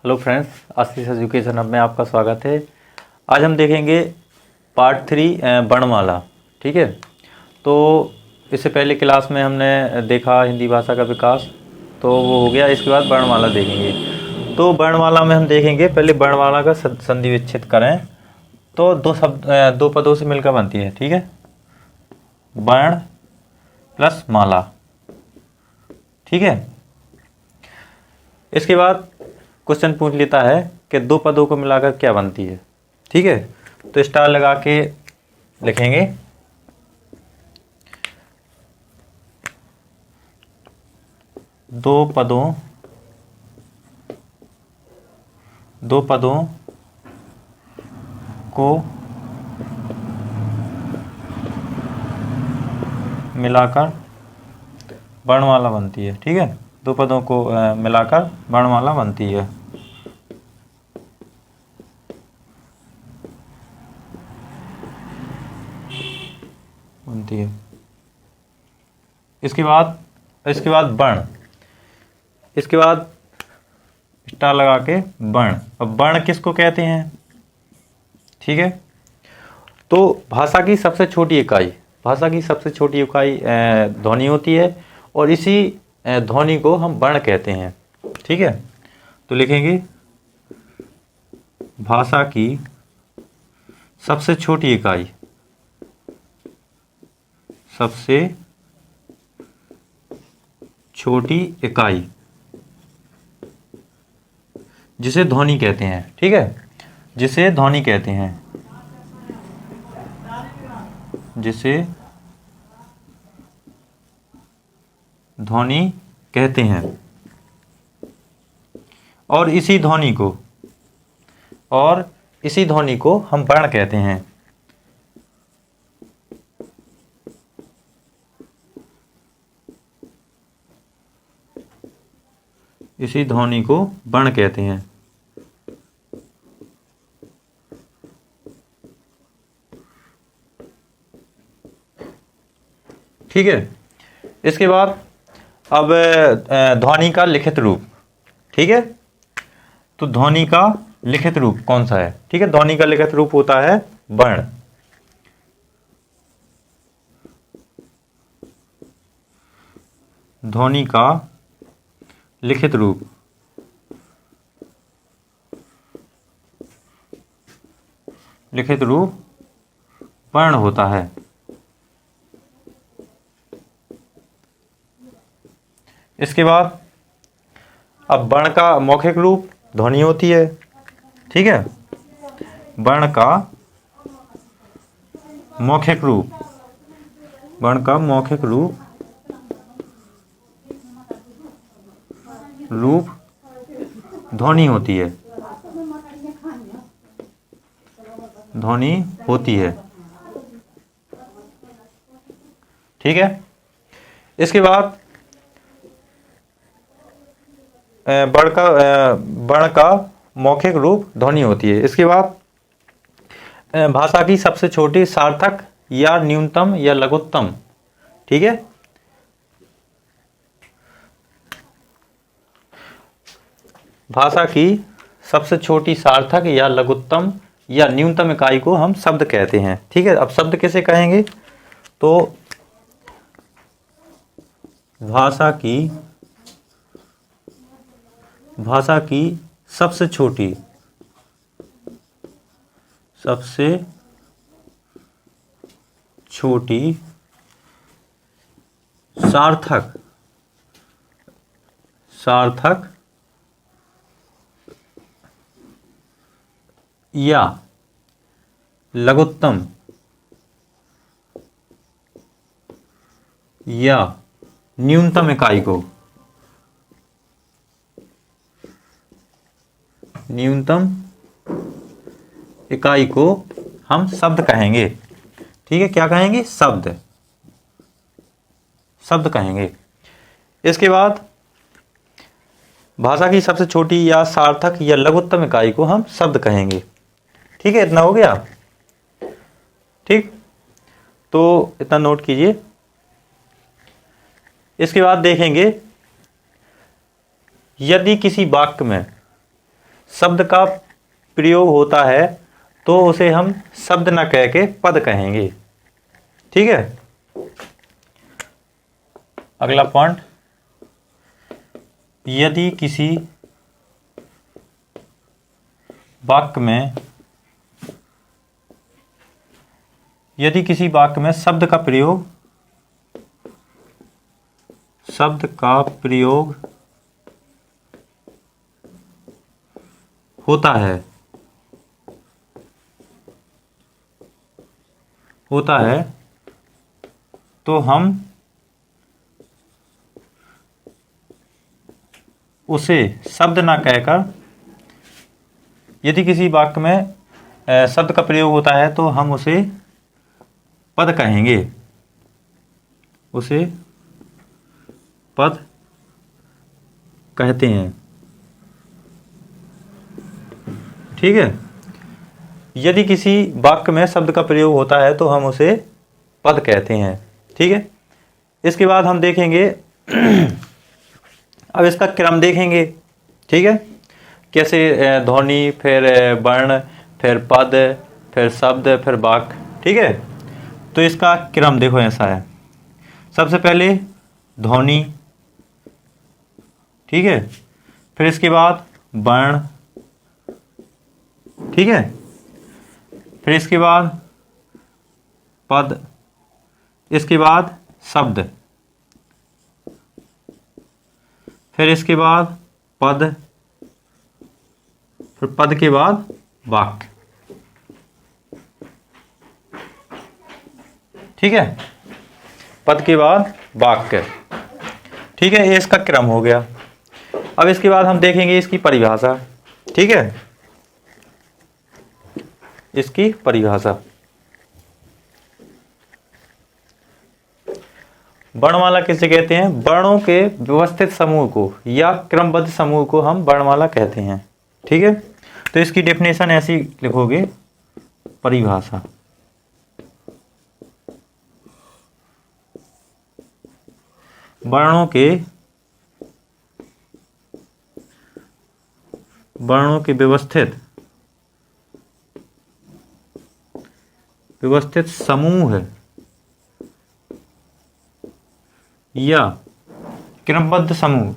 Hello friends, आशीष education hub में आपका स्वागत है। आज हम देखेंगे पार्ट 3 वर्णमाला। ठीक है, तो इससे पहले क्लास में हमने देखा हिंदी भाषा का विकास, तो वो हो गया। इसके बाद वर्णमाला देखेंगे। तो वर्णमाला में हम देखेंगे, पहले वर्णमाला का संधि विच्छेद करें तो दो पदों से मिलकर बनती है। ठीक है, वर्ण प्लस माला। ठीक है, इसके बाद क्वेश्चन पूछ लेता है कि दो पदों को मिलाकर क्या बनती है। ठीक है, तो स्टार लगा के लिखेंगे दो पदों को मिलाकर वर्णमाला बनती है। ठीक है, दो पदों को मिलाकर वर्णमाला बनती है। इसके बाद वर्ण। इसके बाद स्टार लगा के वर्ण। अब वर्ण किसको कहते हैं? ठीक है, तो भाषा की सबसे छोटी इकाई ध्वनि होती है, और इसी ध्वनि को हम वर्ण कहते हैं। ठीक है, तो लिखेंगे भाषा की सबसे छोटी इकाई जिसे ध्वनि कहते हैं। ठीक है, जिसे ध्वनि कहते हैं, और इसी ध्वनि को हम वर्ण कहते हैं। इसी ध्वनि को वर्ण कहते हैं। ठीक है, इसके बाद अब ध्वनि का लिखित रूप। ठीक है, तो ध्वनि का लिखित रूप कौन सा है? ठीक है, ध्वनि का लिखित रूप होता है वर्ण। ध्वनि का लिखित रूप वर्ण होता है। इसके बाद अब वर्ण का मौखिक रूप ध्वनि होती है। ठीक है, वर्ण का मौखिक रूप ध्वनि होती है। ठीक है, इसके बाद वर्ण का मौखिक रूप ध्वनि होती है। इसके बाद भाषा की सबसे छोटी सार्थक या न्यूनतम या लघुत्तम। ठीक है, भाषा की सबसे छोटी सार्थक या लघुत्तम या न्यूनतम इकाई को हम शब्द कहते हैं। ठीक है, अब शब्द किसे कहेंगे? तो भाषा की सबसे छोटी सार्थक या लघुत्तम या न्यूनतम इकाई को हम शब्द कहेंगे। ठीक है, क्या कहेंगे? शब्द कहेंगे। इसके बाद भाषा की सबसे छोटी या सार्थक या लघुत्तम इकाई को हम शब्द कहेंगे। ठीक है, इतना हो गया। ठीक, तो इतना नोट कीजिए। इसके बाद देखेंगे, यदि किसी वाक्य में शब्द का प्रयोग होता है तो उसे हम शब्द न कह के पद कहेंगे। ठीक है, अगला पॉइंट, यदि किसी वाक्य में शब्द का प्रयोग होता है तो हम उसे शब्द ना कहकर, यदि किसी वाक्य में शब्द का प्रयोग होता है तो हम उसे पद कहेंगे, उसे पद कहते हैं। ठीक है, यदि किसी वाक्य में शब्द का प्रयोग होता है तो हम उसे पद कहते हैं। ठीक है, इसके बाद हम देखेंगे अब इसका क्रम देखेंगे। ठीक है, कैसे ध्वनि, फिर वर्ण, फिर पद, फिर शब्द, फिर वाक्य। ठीक है, तो इसका क्रम देखो ऐसा है। सबसे पहले ध्वनि, ठीक है, फिर इसके बाद वर्ण, ठीक है, फिर इसके बाद पद, इसके बाद शब्द, फिर इसके बाद पद, फिर पद के बाद वाक्य। ठीक है, पद के बाद वाक्य। ठीक है, ये इसका क्रम हो गया। अब इसके बाद हम देखेंगे इसकी परिभाषा। ठीक है, इसकी परिभाषा, वर्णमाला किसे कहते हैं? वर्णों के व्यवस्थित समूह को या क्रमबद्ध समूह को हम वर्णमाला कहते हैं। ठीक है, तो इसकी डेफिनेशन ऐसी लिखोगे, परिभाषा, वर्णों के व्यवस्थित समूह या क्रमबद्ध समूह,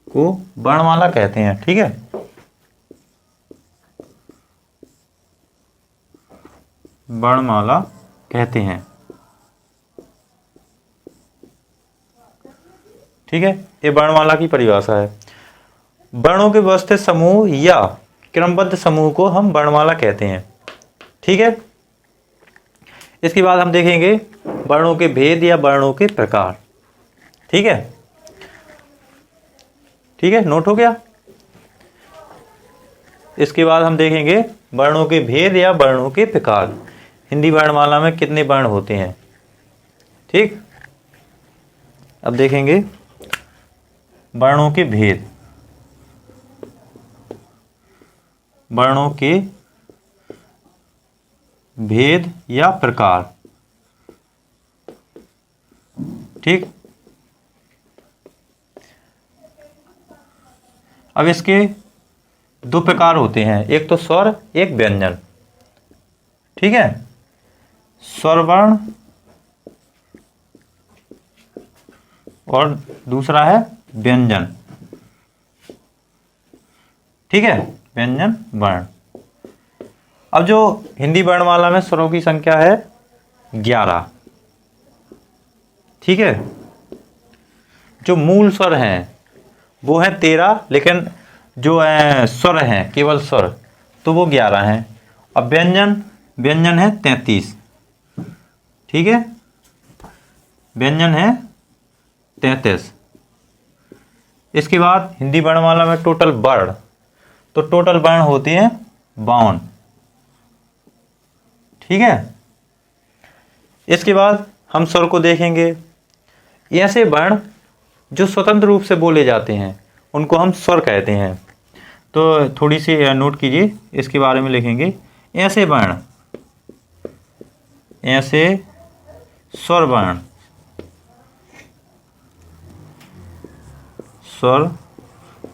को वर्णमाला कहते हैं। ठीक है, वर्णमाला कहते हैं। ठीक है, ये वर्णमाला की परिभाषा है। वर्णों के व्यवस्थित समूह या क्रमबद्ध समूह को हम वर्णमाला कहते हैं। ठीक है, इसके बाद हम देखेंगे वर्णों के भेद या वर्णों के प्रकार। ठीक है, ठीक है, नोट हो गया। इसके बाद हम देखेंगे वर्णों के भेद या वर्णों के प्रकार। हिंदी वर्णमाला में कितने वर्ण होते हैं? ठीक, अब देखेंगे वर्णों के भेद, वर्णों के भेद या प्रकार। ठीक, अब इसके दो प्रकार होते हैं, एक तो स्वर, एक व्यंजन। ठीक है, स्वर वर्ण और दूसरा है व्यंजन। ठीक है, व्यंजन वर्ण। अब जो हिंदी वर्णमाला में स्वरों की संख्या है 11। ठीक है, जो मूल स्वर हैं वो है 13, लेकिन जो स्वर हैं, केवल स्वर, तो वो 11 हैं। अब व्यंजन है 33। ठीक है, व्यंजन है 33। इसके बाद हिंदी वर्णमाला में टोटल वर्ण, तो टोटल वर्ण होते हैं 52। ठीक है, इसके बाद हम स्वर को देखेंगे। ऐसे वर्ण जो स्वतंत्र रूप से बोले जाते हैं उनको हम स्वर कहते हैं। तो थोड़ी सी नोट कीजिए, इसके बारे में लिखेंगे। ऐसे वर्ण ऐसे स्वर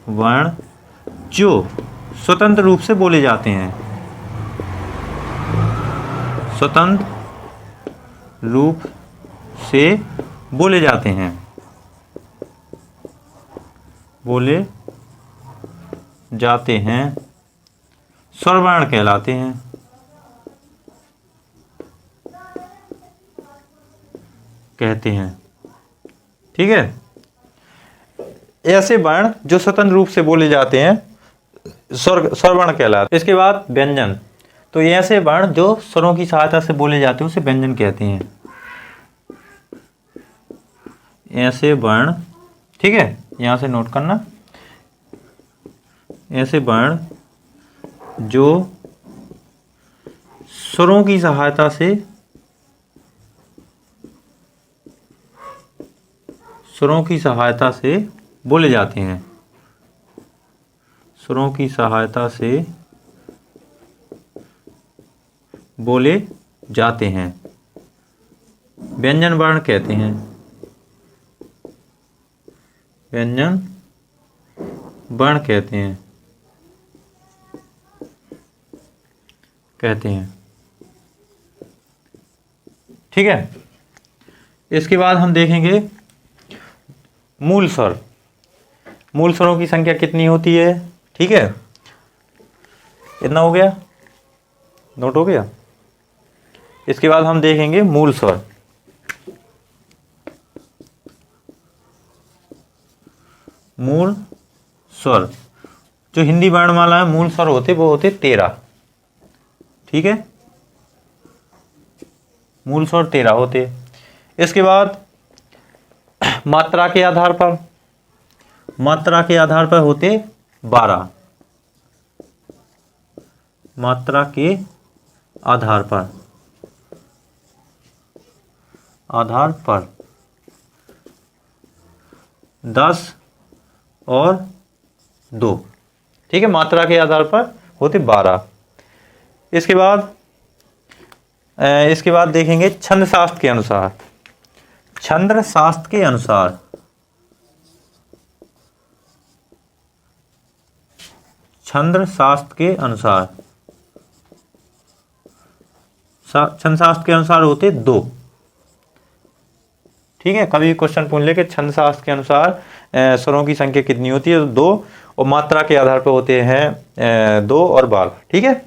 वर्ण जो स्वतंत्र रूप से बोले जाते हैं, स्वतंत्र रूप से बोले जाते हैं, स्वरवर्ण कहलाते हैं। कहते हैं, ठीक है। ऐसे वर्ण जो स्वतंत्र रूप से बोले जाते हैं स्वरवर्ण कहलाते हैं। इसके बाद व्यंजन, तो ये ऐसे वर्ण जो स्वरों की सहायता से बोले जाते हैं उसे व्यंजन कहते हैं। ऐसे वर्ण, ठीक है, यहां से नोट करना, ऐसे वर्ण जो स्वरों की सहायता से बोले जाते हैं, स्वरों की सहायता से बोले जाते हैं, व्यंजन वर्ण कहते हैं, व्यंजन वर्ण कहते हैं, ठीक है। इसके बाद हम देखेंगे मूल स्वर। मूल स्वरों की संख्या कितनी होती है, ठीक है, इतना हो गया, नोट हो गया। इसके बाद हम देखेंगे मूल स्वर। मूल स्वर जो हिंदी वर्णमाला में मूल स्वर होते वो होते 13, ठीक है, मूल स्वर 13 होते। इसके बाद मात्रा के आधार पर होते 12, मात्रा के आधार पर 10 और 2, ठीक है, मात्रा के आधार पर होते 12। इसके बाद देखेंगे छंद शास्त्र के अनुसार। छंद शास्त्र के अनुसार छंद शास्त्र के अनुसार होते 2, ठीक है। कभी क्वेश्चन पूछ ले कि छंद शास्त्र के अनुसार स्वरों की संख्या कितनी होती है, तो 2, और मात्रा के आधार पर होते हैं 2 और 12, ठीक है।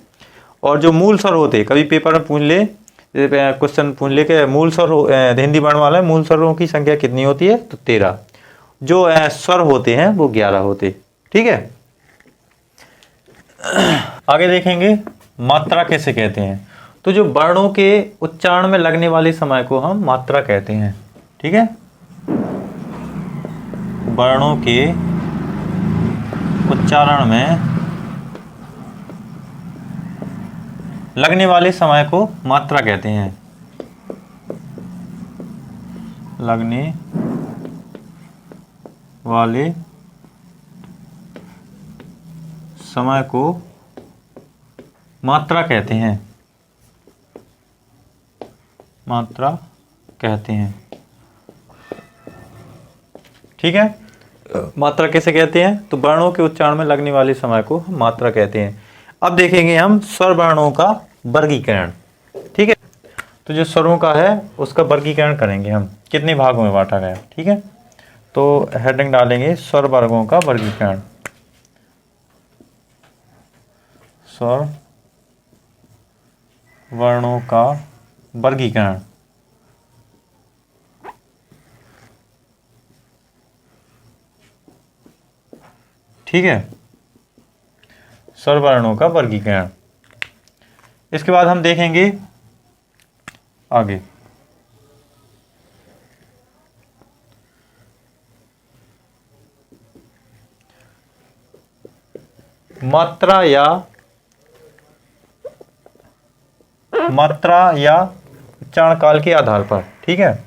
और जो मूल स्वर होते, कभी पेपर में पूछ ले, क्वेश्चन पूछ ले कि मूल स्वर हिंदी वर्णमाला में मूल स्वरों की संख्या कितनी होती है, तो 13। जो स्वर होते हैं वो 11 होते, ठीक है। आगे देखेंगे मात्रा कैसे कहते हैं। तो जो वर्णों के उच्चारण में लगने वाले समय को हम मात्रा कहते हैं, ठीक है। वर्णों के उच्चारण में लगने वाले समय को मात्रा कहते हैं, लगने वाले समय को मात्रा कहते हैं, मात्रा कहते हैं, ठीक है। मात्रा कैसे कहते हैं, तो वर्णों के उच्चारण में लगने वाले समय को मात्रा कहते हैं। अब देखेंगे हम स्वर वर्णों का वर्गीकरण, ठीक है। तो जो स्वरों का है उसका वर्गीकरण करेंगे हम, कितने भागों में बांटा गया, ठीक है। तो हेडिंग डालेंगे स्वर वर्गों का वर्गीकरण, स्वर वर्णों का वर्गीकरण, ठीक है, स्वर वर्णों का वर्गीकरण। इसके बाद हम देखेंगे आगे मात्रा या उच्चारण काल के आधार पर, ठीक है,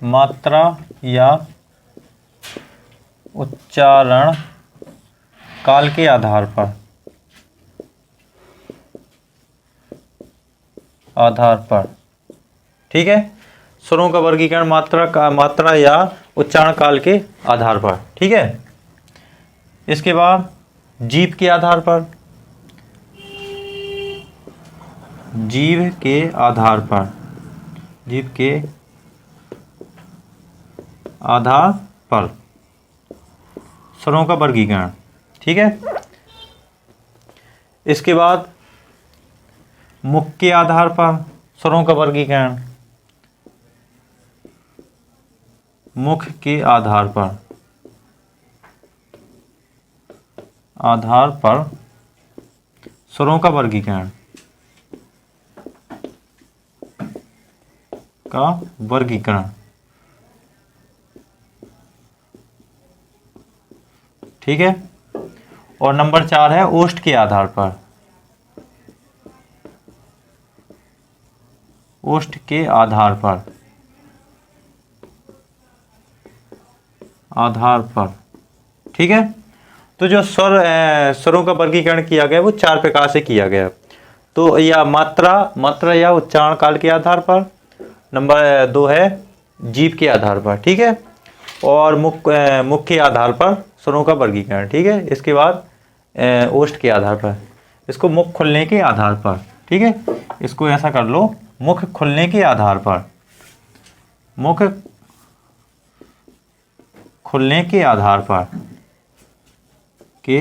मात्रा या उच्चारण काल के आधार पर आधार पर। ठीक है, स्वरों का वर्गीकरण मात्रा या उच्चारण काल के आधार पर। ठीक है, इसके बाद जीभ के आधार पर, जीभ के आधार पर, जीभ के आधार पर स्वरों का वर्गीकरण। ठीक है, इसके बाद मुख के आधार पर स्वरों का वर्गीकरण, मुख के आधार पर, आधार पर स्वरों का वर्गीकरण, का वर्गीकरण। ठीक है, और नंबर 4 है ओष्ठ के आधार पर, ओष्ठ के आधार पर, आधार पर। ठीक है, तो जो स्वरों का वर्गीकरण किया गया वो 4 प्रकार से किया गया। तो या मात्रा या उच्चारण काल के आधार पर, नंबर 2 है जीभ के आधार पर। ठीक है, और मुख के आधार पर स्वरों का वर्गीकरण। ठीक है, इसके बाद ओष्ठ के आधार पर, इसको मुख खुलने के आधार पर। ठीक है, इसको ऐसा कर लो, मुख खुलने के आधार पर, मुख खुलने के आधार पर, के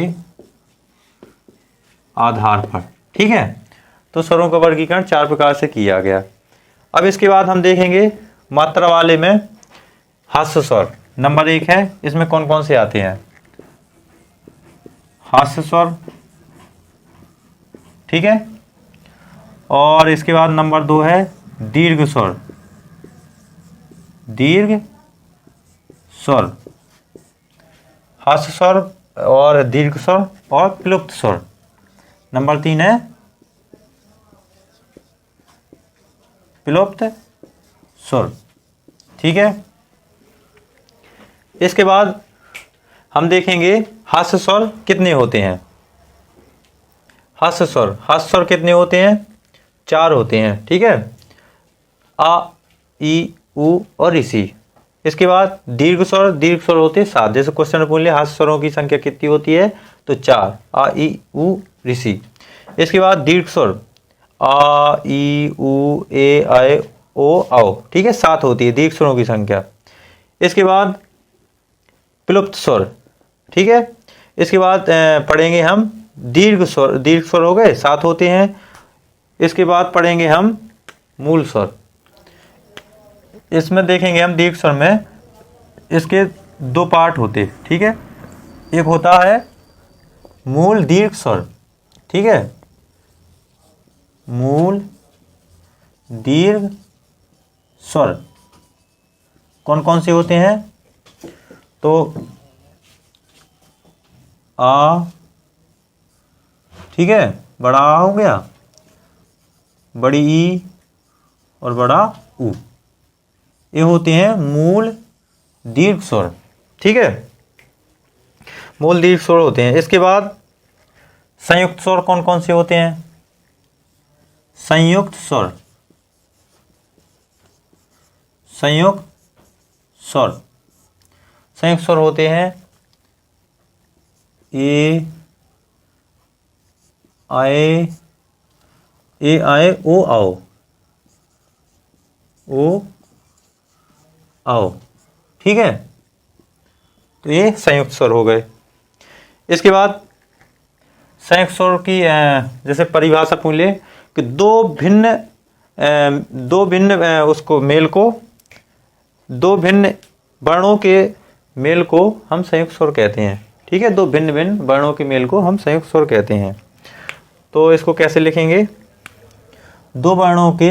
आधार पर। ठीक है, तो स्वरों का वर्गीकरण 4 प्रकार से किया गया। अब इसके बाद हम देखेंगे मात्रा वाले में हास्य स्वर। नंबर 1 है, इसमें कौन कौन से आते हैं? हास्य स्वर। ठीक है, और इसके बाद नंबर 2 है दीर्घ स्वर, दीर्घ स्वर, हास्य स्वर और दीर्घ स्वर और प्लुप्त स्वर। नंबर 3 है प्लुप्त स्वर। ठीक है, इसके बाद हम देखेंगे हास्य स्वर कितने होते हैं। हास्य स्वर कितने होते हैं? 4 होते हैं। ठीक है, आ, ई, उ और ऋषि। इसके बाद दीर्घ स्वर होते हैं 7। जैसे क्वेश्चन पूछ लिया हास्य स्वरों की संख्या कितनी होती है, तो 4, आ, ई, उ, ऋषि। इसके बाद दीर्घ स्वर आ, ई, उ, ए, आए, ओ, आओ। ठीक है, 7 होती है दीर्घ स्वरों की संख्या। इसके बाद प्लुप्त स्वर। ठीक है, इसके बाद पढ़ेंगे हम दीर्घ स्वर हो गए, 7 होते हैं। इसके बाद पढ़ेंगे हम मूल स्वर। इसमें देखेंगे हम दीर्घ स्वर में इसके 2 पार्ट होते। ठीक है, एक होता है मूल दीर्घ स्वर। ठीक है, मूल दीर्घ स्वर कौन कौन से होते हैं? तो आ, ठीक है, बड़ा आ हो गया, बड़ी ई और बड़ा उ, ये होते हैं मूल दीर्घ स्वर। ठीक है, मूल दीर्घ स्वर होते हैं। इसके बाद संयुक्त स्वर कौन कौन से होते हैं? संयुक्त स्वर, संयुक्त स्वर, संयुक्त स्वर होते हैं ए आए, ओ आओ, ओ आओ। ठीक है, तो ये संयुक्त स्वर हो गए। इसके बाद संयुक्त स्वर की जैसे परिभाषा पूछ ले कि दो भिन्न उसको मेल को, 2 भिन्न वर्णों के मेल को हम संयुक्त स्वर कहते हैं। ठीक है, 2 भिन्न भिन्न वर्णों के मेल को हम संयुक्त स्वर कहते हैं। तो इसको कैसे लिखेंगे? 2 वर्णों के,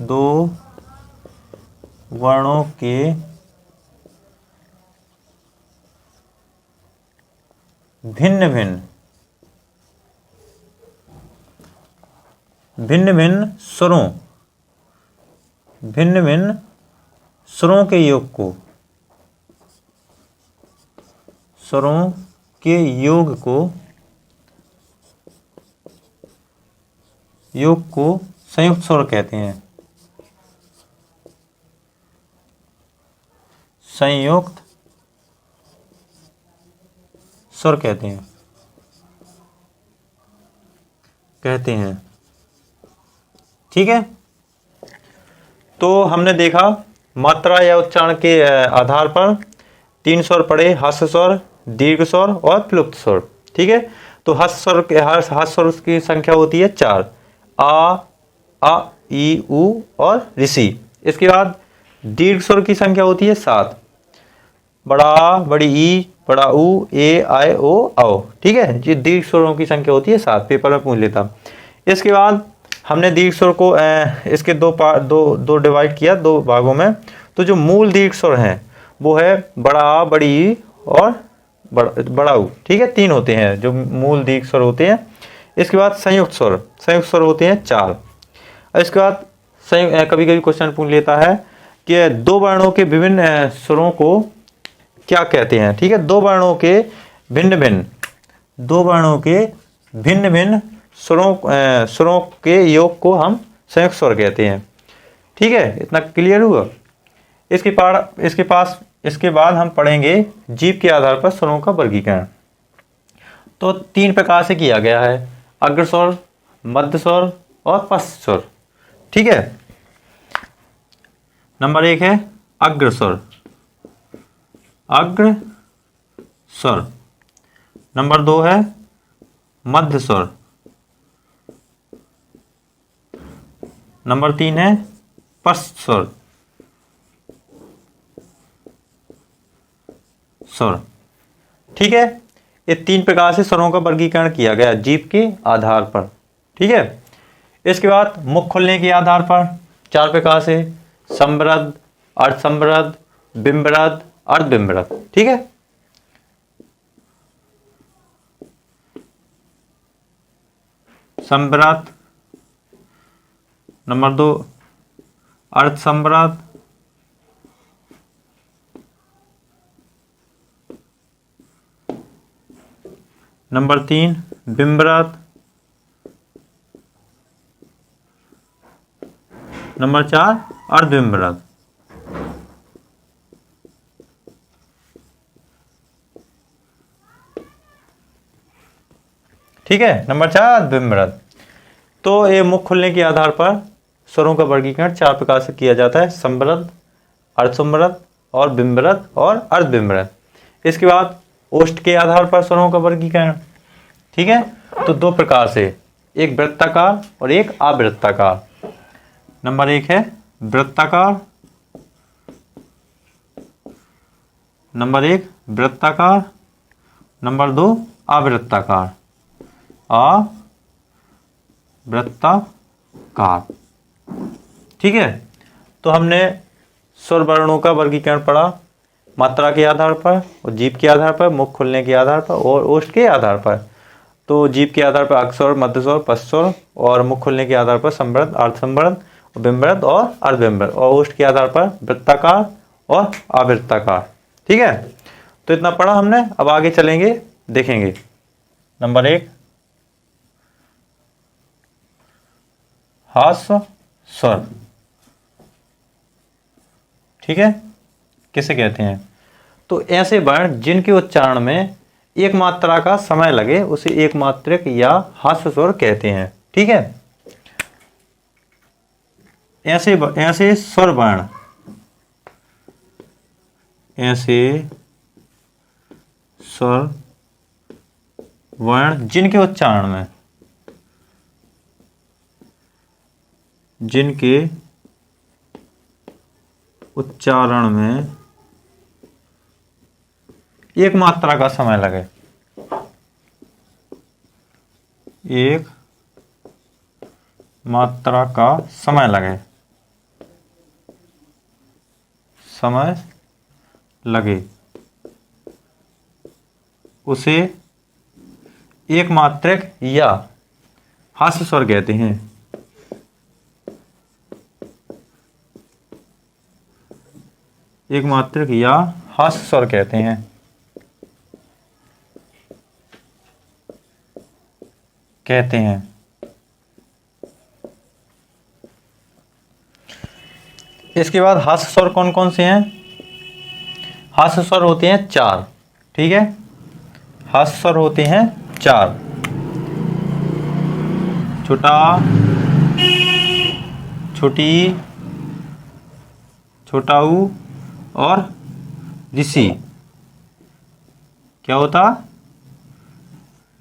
2 वर्णों के भिन्न भिन्न स्वरों, भिन्न भिन्न स्वरों के योग को, स्वरों के योग को योग को संयुक्त स्वर कहते हैं। संयुक्त स्वर कहते हैं। ठीक है, तो हमने देखा मात्रा या उच्चारण के आधार पर 3 स्वर पढ़े, हर्ष स्वर, दीर्घ स्वर और प्लुप्त स्वर। ठीक है, तो हर्ष स्वर की संख्या होती है 4, आ, ई, उ और ऋषि। इसके बाद दीर्घ स्वर की संख्या होती है 7, बड़ा आ, बड़ी ई, बड़ा उ, ए, आय, ओ, औ। ठीक है, ये दीर्घ स्वरों की संख्या होती है 7, पेपर में पूछ लेता। इसके बाद हमने दीर्घ स्वर को इसके दो डिवाइड किया, 2 भागों में। तो जो मूल दीर्घ स्वर हैं वो है बड़ा आ, बड़ी ई और बड़ा उ। ठीक है, 3 होते हैं जो मूल दीर्घ स्वर होते हैं। इसके बाद संयुक्त स्वर होते हैं 4। इसके बाद कभी कभी क्वेश्चन पूछ लेता है कि 2 वर्णों के विभिन्न स्वरों को क्या कहते हैं। ठीक है, 2 वर्णों के भिन्न भिन्न स्वरों के योग को हम संयुक्त स्वर कहते हैं। ठीक है, इतना क्लियर हुआ। इसके बाद हम पढ़ेंगे जीभ के आधार पर स्वरों का वर्गीकरण। तो 3 प्रकार से किया गया है, अग्र स्वर, मध्य स्वर और पश्च स्वर। ठीक है, नंबर 1 है अग्र स्वर। नंबर 2 है मध्य स्वर। नंबर 3 है पश्च स्वर। ठीक है, ये 3 प्रकार से स्वरों का वर्गीकरण किया गया जीभ के आधार पर। ठीक है, इसके बाद मुख खुलने के आधार पर 4 प्रकार से, संवृद्ध, अर्धसंवृद्ध, बिंबवृद्ध, अर्धबिंबवृद्ध। ठीक है, संवृद्ध, नंबर 2 अर्धसंवृद्ध, नंबर 3 बिंबवृद्ध, नंबर 4 अर्धबिंबवृद्ध। ठीक है, नंबर 4 अर्धबिंबवृद्ध। तो ये मुख खुलने के आधार पर स्वरों का वर्गीकरण 4 प्रकार से किया जाता है, संवृद्ध, अर्धसंवृद्ध और बिंबवृद्ध और अर्धबिंबवृद्ध। इसके बाद ओष्ठ के आधार पर स्वरों का वर्गीकरण। ठीक है, तो 2 प्रकार से, एक वृत्ताकार और एक आवृत्ताकार। नंबर 1 है वृत्ताकार, नंबर 1 वृत्ताकार, नंबर 2 आवृत्ताकार। आवृत्ताकार। ठीक है, तो हमने स्वर वर्णों का वर्गीकरण पढ़ा मात्रा के आधार पर और जीभ के आधार पर, मुख खुलने के आधार पर और ओष्ठ के आधार पर। तो जीभ के आधार पर अग्र स्वर, मध्य स्वर, पश्च स्वर और मुख खुलने के आधार पर संवृद्ध, अर्धसंवृद्ध, बिंबवृद्ध और अर्धबिंबवृद्ध और ओष्ठ के आधार पर वृत्ताकार और आवृत्ताकार। ठीक है, तो इतना पढ़ा हमने। अब आगे चलेंगे, देखेंगे। नंबर 1 ह्रस्व स्वर। ठीक है, किसे कहते हैं? तो ऐसे वर्ण जिनके उच्चारण में एक मात्रा का समय लगे उसे एक मात्रक या ह्रस्व स्वर कहते हैं। ठीक है, ऐसे स्वर वर्ण, ऐसे स्वर वर्ण जिनके उच्चारण में एक मात्रा का समय लगे, एक मात्रा का समय लगे उसे एक मात्रक या ह्रस्व स्वर कहते हैं। एक मात्रक या ह्रस्व स्वर कहते हैं। इसके बाद हास्य स्वर कौन कौन से हैं? हास्य स्वर होते हैं 4, ठीक है। हास्य स्वर होते हैं 4, छोटा, छोटी, छोटा ऊ और ऋषि। क्या होता?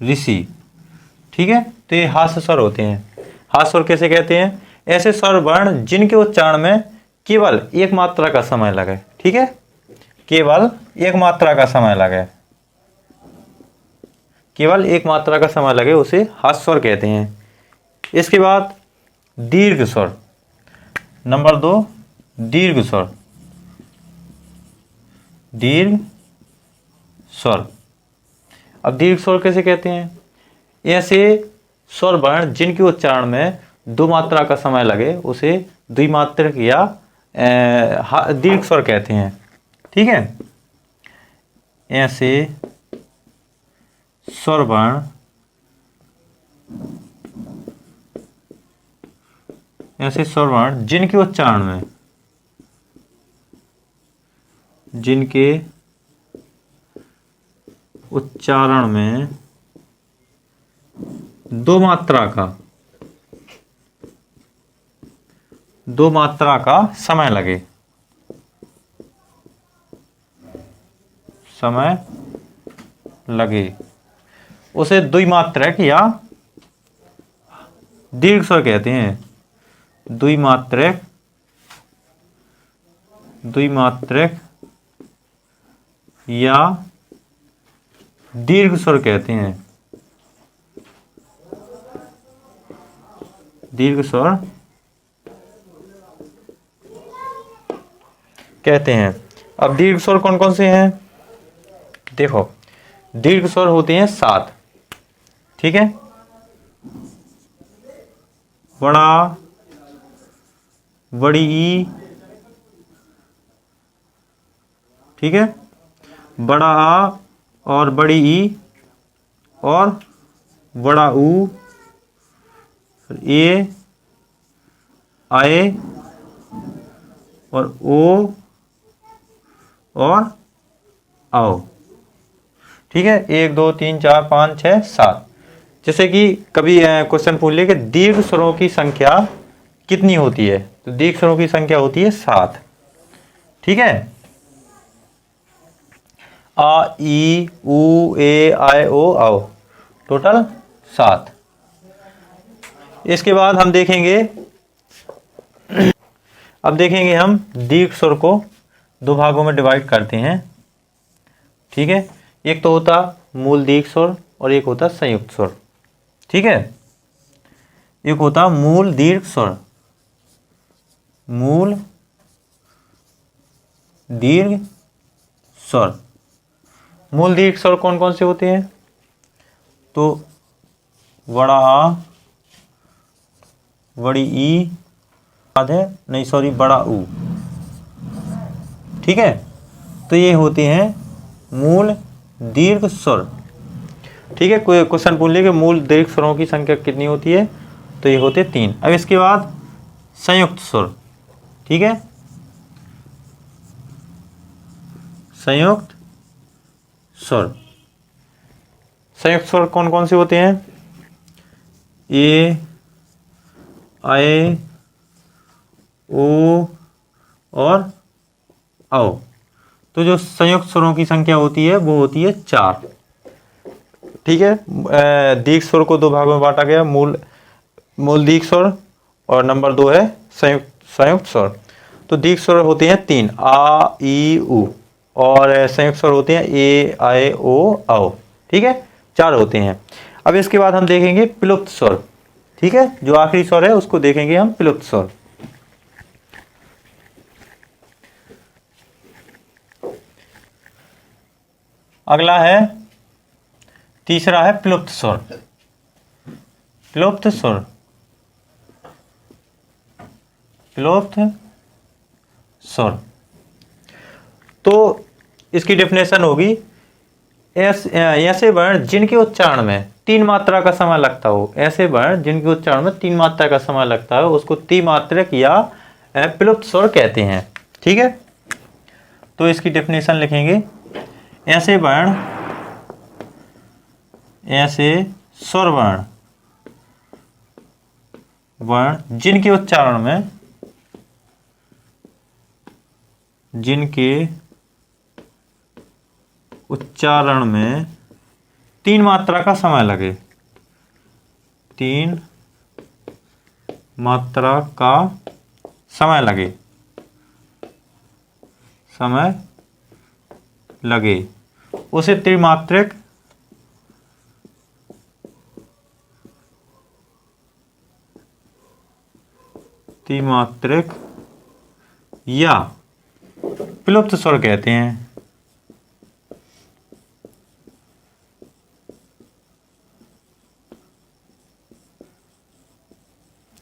ऋषि, ठीक है। तो ये हास्य स्वर होते हैं। हास्य स्वर कैसे कहते हैं? ऐसे स्वर वर्ण जिनके उच्चारण में केवल एक मात्रा का समय लगे, ठीक है। केवल एक मात्रा का समय लगे, केवल एक मात्रा का समय लगे, उसे हास्य स्वर कहते हैं। इसके बाद दीर्घ स्वर, नंबर 2 दीर्घ स्वर। दीर्घ स्वर, अब दीर्घ स्वर कैसे कहते हैं? ऐसे स्वर वर्ण जिनके उच्चारण में 2 मात्रा का समय लगे उसे द्विमात्रक या दीर्घ स्वर कहते हैं, ठीक है। ऐसे स्वर वर्ण, ऐसे स्वर वर्ण जिनके उच्चारण में, जिनके उच्चारण में 2 मात्रा का समय लगे, उसे द्विमात्रक या दीर्घ स्वर कहते हैं। द्विमात्रक या दीर्घ स्वर कहते हैं। दीर्घ स्वर कहते हैं। अब दीर्घ स्वर कौन कौन से हैं? देखो, दीर्घ स्वर होते हैं 7, ठीक है। बड़ा, बड़ी ई, ठीक है, बड़ा आ और बड़ी ई और बड़ा ऊ, ए, आए और ओ और आओ, ठीक है। 1 2 3 4 5 6 7। जैसे कि कभी क्वेश्चन पूछ ले कि दीर्घ स्वरों की संख्या कितनी होती है, तो दीर्घ स्वरों की संख्या होती है 7, ठीक है। आ, ई, ऊ, ए, आए, ओ, आओ, टोटल 7। इसके बाद हम देखेंगे, अब देखेंगे हम दीर्घ स्वर को 2 भागों में डिवाइड करते हैं, ठीक है। एक तो होता मूल दीर्घ स्वर और एक होता संयुक्त स्वर, ठीक है। एक होता मूल दीर्घ स्वर, मूल दीर्घ स्वर। मूल दीर्घ स्वर कौन कौन से होते हैं? तो बड़ा आ, बड़ी ई, याद है नहीं, सॉरी, बड़ा ऊ, ठीक है। तो ये होते हैं मूल दीर्घ स्वर, ठीक है। कोई क्वेश्चन पूछ ले कि मूल दीर्घ स्वरों की संख्या कितनी होती है, तो ये होते 3। अब इसके बाद संयुक्त स्वर, ठीक है। संयुक्त स्वर, संयुक्त स्वर कौन कौन से होते हैं? ए, आए, ओ और आओ। तो जो संयुक्त स्वरों की संख्या होती है वो होती है 4, ठीक है। दीर्घ स्वर को 2 भागों में बांटा गया, मूल दीर्घ स्वर और नंबर 2 है संयुक्त स्वर। तो दीर्घ स्वर होते हैं 3, आ, ई, ऊ, और संयुक्त स्वर होते हैं ए, आए, ओ, आओ, ठीक है। 4 होते हैं। अब इसके बाद हम देखेंगे प्लुप्त स्वर, ठीक है। जो आखिरी स्वर है उसको देखेंगे हम प्लुप्त स्वर। अगला है, तीसरा है प्लुप्त स्वर। प्लुप्त स्वर, प्लुप्त स्वर। तो इसकी डेफिनेशन होगी, ऐसे वर्ण जिनके उच्चारण में 3 मात्रा का समय लगता हो, ऐसे वर्ण जिनके उच्चारण में 3 मात्रा का समय लगता है उसको त्रिमात्रक या प्लुप्त स्वर कहते हैं। ठीक है, तो इसकी डेफिनेशन लिखेंगे, ऐसे वर्ण, ऐसे स्वर वर्ण जिनके उच्चारण में 3 मात्रा का समय लगे, 3 मात्रा का समय लगे उसे त्रिमात्रिक या प्लुप्त स्वर कहते हैं।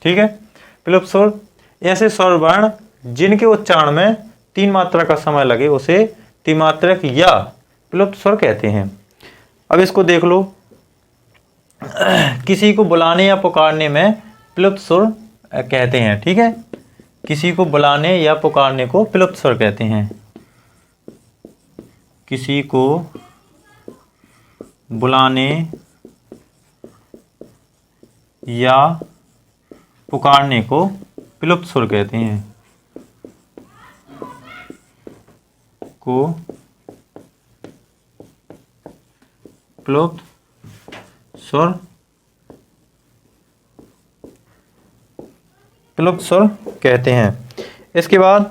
ठीक है, प्लुप्त स्वर ऐसे स्वर वर्ण जिनके उच्चारण में 3 मात्रा का समय लगे उसे त्रिमात्रक या प्लुप्त स्वर कहते हैं। अब इसको देख लो, किसी को बुलाने या पुकारने में प्लुप्त स्वर कहते हैं। ठीक है, किसी को बुलाने या पुकारने को प्लुप्त स्वर कहते हैं। किसी को बुलाने या पुकारने को प्लुप्त स्वर कहते हैं। को प्लुप्त स्वर कहते हैं। इसके बाद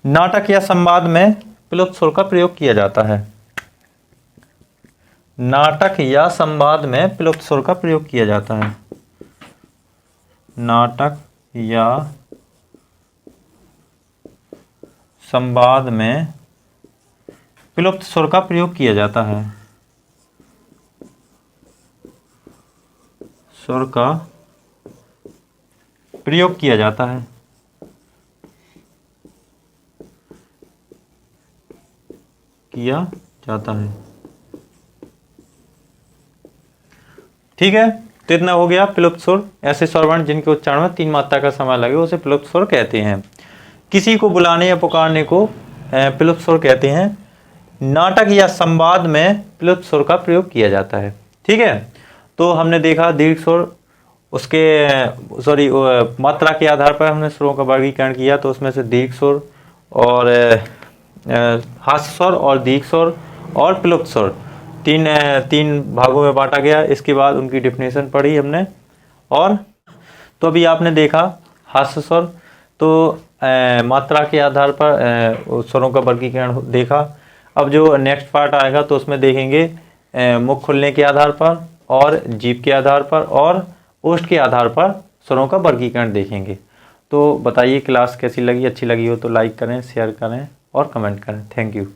नाटक या संवाद में प्लुप्त स्वर का प्रयोग किया जाता है। नाटक या संवाद में प्लुप्त स्वर का प्रयोग किया जाता है। नाटक या संवाद में प्लुप्त स्वर का प्रयोग किया जाता है। स्वर का प्रयोग किया जाता है। ठीक है, तो इतना हो गया प्लुप्त स्वर। ऐसे स्वर वर्ण जिनके उच्चारण में 3 मात्रा का समय लगे उसे प्लुप्त स्वर कहते हैं। किसी को बुलाने या पुकारने को प्लुप्त स्वर कहते हैं। नाटक या संवाद में प्लुप्त स्वर का प्रयोग किया जाता है। ठीक है, तो हमने देखा दीर्घ स्वर, मात्रा के आधार पर हमने स्वरों का वर्गीकरण किया, तो उसमें से दीर्घ स्वर और हास्य स्वर और दीर्घ स्वर और प्लुप्त स्वर तीन भागों में बांटा गया। इसके बाद उनकी डेफिनेशन पढ़ी हमने। और तो अभी आपने देखा हास्य स्वर, तो मात्रा के आधार पर स्वरों का वर्गीकरण देखा। अब जो नेक्स्ट पार्ट आएगा तो उसमें देखेंगे मुख खुलने के आधार पर और जीभ के आधार पर और ओष्ठ के आधार पर स्वरों का वर्गीकरण देखेंगे। तो बताइए क्लास कैसी लगी, अच्छी लगी हो तो लाइक करें, शेयर करें और कमेंट करें। Thank you.